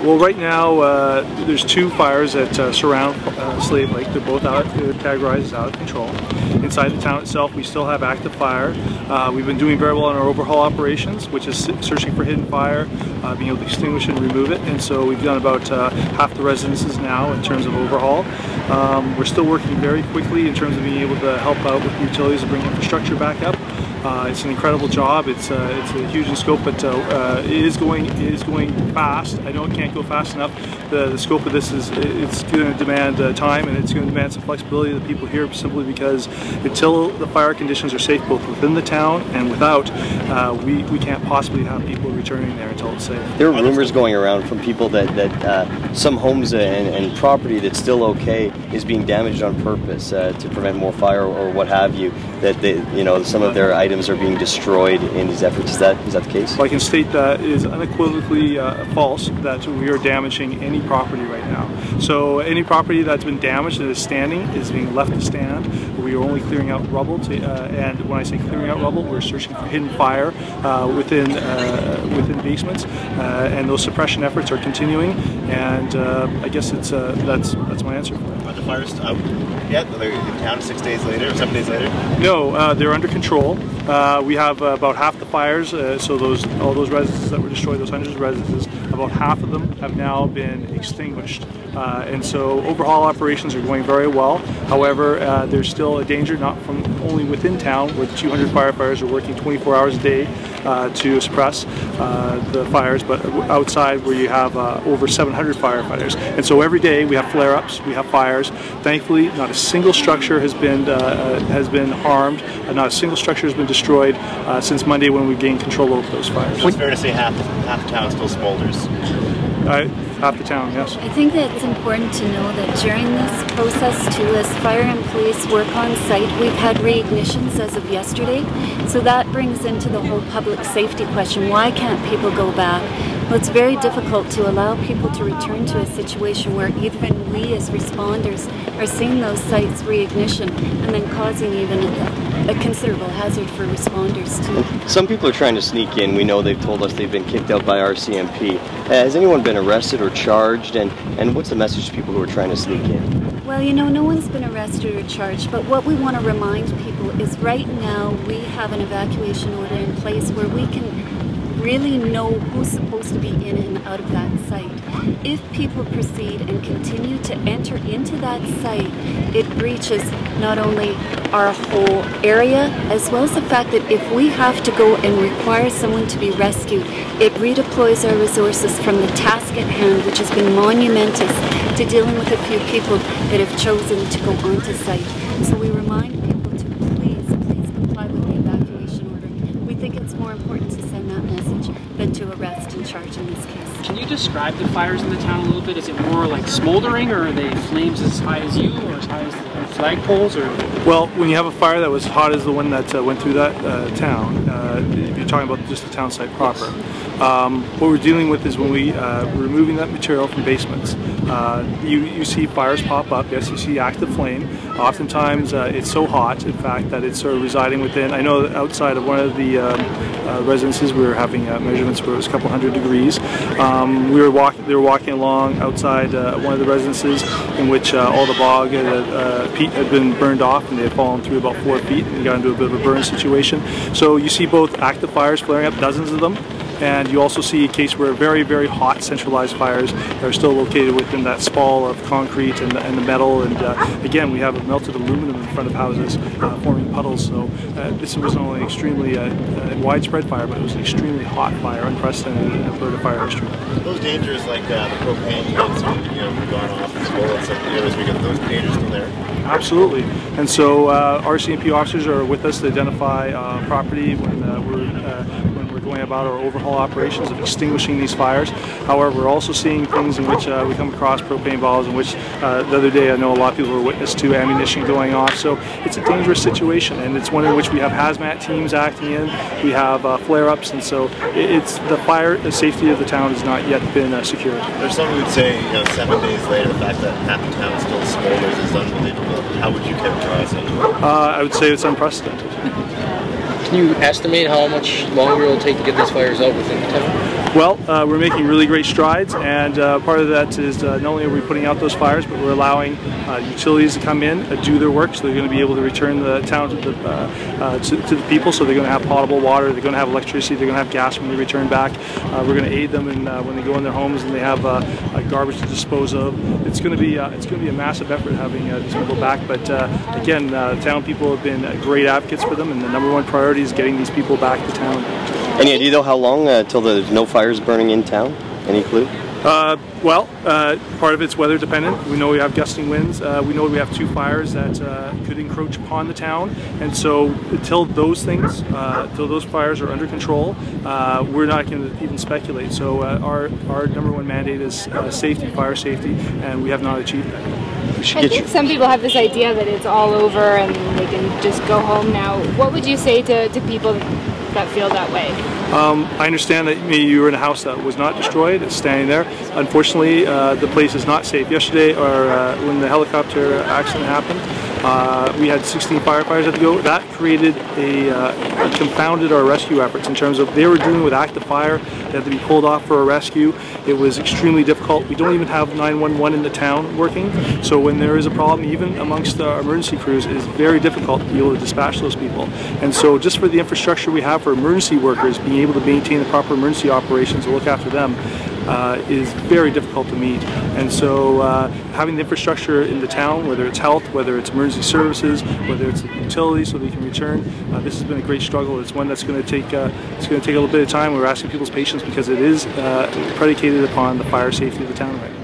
Well, right now there's two fires that surround Slave Lake. They're both categorized as out of control. Inside the town itself, we still have active fire. We've been doing very well in our overhaul operations, which is searching for hidden fire, being able to extinguish and remove it. And so we've done about half the residences now in terms of overhaul. We're still working very quickly in terms of being able to help out with the utilities to bring infrastructure back up. It's an incredible job. It's a huge in scope, but it is going fast. I know it can't go fast enough. The scope of this it's going to demand time, and it's going to demand some flexibility of the people here, simply because until the fire conditions are safe both within the town and without, we can't possibly have people returning there until it's safe. There are rumors going around from people that some homes and property that's still okay is being damaged on purpose to prevent more fire or what have you. That some of their items are being destroyed in these efforts. Is that the case? Well, I can state that it is unequivocally false that we are damaging any property right now. So any property that's been damaged that is standing is being left to stand. We are only clearing out rubble, and when I say clearing out rubble, we're searching for hidden fire within basements, and those suppression efforts are continuing. And I guess that's my answer. Are the fires out yet? Are they in town 6 days later or 7 days later? No, they're under control. We have about half the fires, so all those residences that were destroyed, those hundreds of residences, about half of them have now been extinguished. And so overhaul operations are going very well. However, there's still a danger, not from only within town, where the 200 firefighters are working 24 hours a day to suppress the fires, but outside where you have over 700 firefighters. And so every day we have flare-ups, we have fires. Thankfully, not a single structure has been harmed, not a single structure has been destroyed since Monday, when we gained control over those fires. So it's fair to say half the town still smolders. Half the town, yes. I think that it's important to know that during this process too, as fire and police work on site, we've had reignitions as of yesterday. So that brings into the whole public safety question. Why can't people go back? Well, it's very difficult to allow people to return to a situation where even we as responders are seeing those sites reignition and then causing even a considerable hazard for responders too. Some people are trying to sneak in. We know they've told us they've been kicked out by RCMP. Has anyone been arrested or charged? And what's the message to people who are trying to sneak in? Well, no one's been arrested or charged, but what we want to remind people is right now we have an evacuation order in place where we can really know who's supposed to be in and out of that site. If people proceed and continue to enter into that site, it breaches not only our whole area, as well as the fact that if we have to go and require someone to be rescued, it redeploys our resources from the task at hand, which has been monumentous, to dealing with a few people that have chosen to go onto site. So we remind people to please comply with the evacuation order. We think it's more important to send that message than to arrest and charge in this case. Can you describe the fires in the town a little bit? Is it more like smoldering, or are they flames as high as you, or as high as the flagpoles? Or? Well, when you have a fire that was hot as the one that went through that town, if you're talking about just the town site proper, what we're dealing with is when we're removing that material from basements, you see fires pop up. Yes, you see active flame. Oftentimes it's so hot, in fact, that it's sort of residing within. I know that outside of one of the residences we were having measurements where it was a couple hundred degrees. They were walking along outside one of the residences in which all the bog peat had been burned off, and they had fallen through about 4 feet and got into a bit of a burn situation. So you see both active fires flaring up, dozens of them, and you also see a case where very, very hot centralized fires are still located within that spall of concrete and the metal. And again, we have melted aluminum in front of houses forming puddles. So this was not only an extremely widespread fire, but it was an extremely hot fire, unprecedented in Alberta fire history. Those dangers, like the propane units, gone off and bullets, as we get those dangers still there. Absolutely, and so RCMP officers are with us to identify property when we're going about our overhaul operations of extinguishing these fires. However, we're also seeing things in which we come across propane bottles, in which the other day I know a lot of people were witness to ammunition going off. So it's a dangerous situation, and it's one in which we have hazmat teams acting in. We have flare-ups, and so it's the safety of the town has not yet been secured. There's some who would say, 7 days later, the fact that half the town still smolders is unbelievable. How would you characterize it? I would say it's unprecedented. Can you estimate how much longer it will take to get these fires out within the town? Well, we're making really great strides, and part of that is not only are we putting out those fires, but we're allowing utilities to come in, do their work, so they're going to be able to return the town to the people. So they're going to have potable water, they're going to have electricity, they're going to have gas when they return back. We're going to aid them in, when they go in their homes and they have garbage to dispose of. It's going to be a massive effort having these people back. But again, town people have been great advocates for them, and the #1 priority is getting these people back to town. Any idea though how long till there's no fires burning in town? Any clue? Well, part of it's weather dependent. We know we have gusting winds. We know we have 2 fires that could encroach upon the town, and so until those things, until those fires are under control, we're not going to even speculate. So our #1 mandate is safety, fire safety, and we have not achieved that. I think some people have this idea that it's all over and they can just go home now. What would you say to people that feel that way? I understand that maybe you were in a house that was not destroyed, it's standing there. Unfortunately, the place is not safe. Yesterday, or when the helicopter accident happened, we had 16 firefighters had to go. That created confounded our rescue efforts in terms of they were dealing with active fire. They had to be pulled off for a rescue. It was extremely difficult. We don't even have 911 in the town working, so when there is a problem, even amongst our emergency crews, it is very difficult to be able to dispatch those people. And so just for the infrastructure we have for emergency workers, being able to maintain the proper emergency operations and look after them is very difficult to meet. And so having the infrastructure in the town, whether it's health, whether it's emergency services, whether it's utilities so they can return, this has been a great struggle. It's one that's going to take a little bit of time. We're asking people's patience because it is predicated upon the fire safety of the town right now.